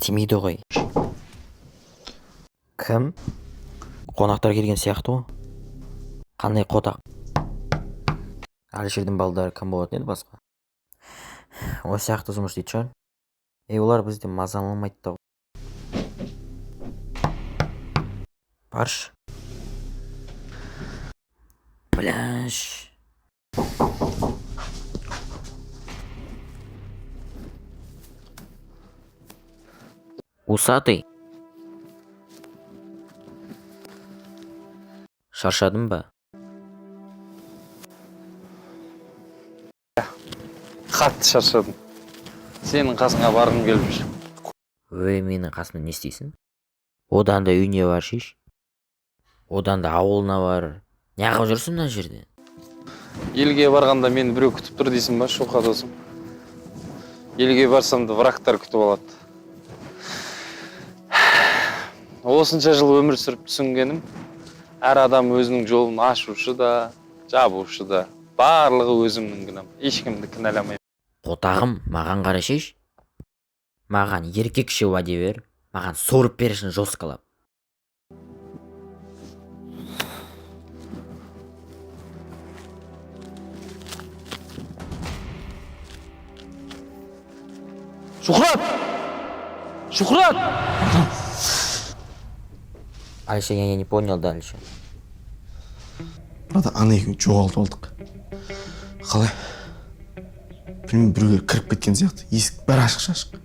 тимейді ғой. Кім? Қонақтар келген сияқты ғой. Қандай қотақ? Әлішердің балдары кім болатын еді басқа? Осы сияқты жұмыс істейтін шығар. Олар бізде мазаламайды да. Баршы. Бляш. Усатый. Шаршадың ба? Қатты шаршадым. Сенің қасыңа барғым келіп жүр. Менің қасымда не істейсің? Одан да үйіне бар шеш. Одан да ауылына бар. Неғып жүрсің мына жерде? Елге барғанда мені біреу күтіп тұр дейсің ба, шоқа досым? Елге барсам да врагтар күтіп алады. Осынша жыл өмір сүріп түсінгенім, әр адам өзінің жолын ашушы да, жабушы да. Барлығы өзімнің кінәм. Ешкімді кінәламаймын. Қотағым, маған қара шеш. Маған еркекше уәде бер. Маған сорып берішін жосқалап. Шухрат! Шухрат! Әлішер, я не понял дальше. Брата, ана екеуін жоғалтып алдық. Қалай? Білмеймін, біреулер кіріп кеткен сияқты. Есік бәрі ашық.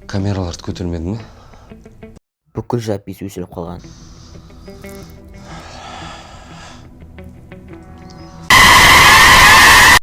Камераларды көтермедің ме? Бүкіл запись өшіріп қалған.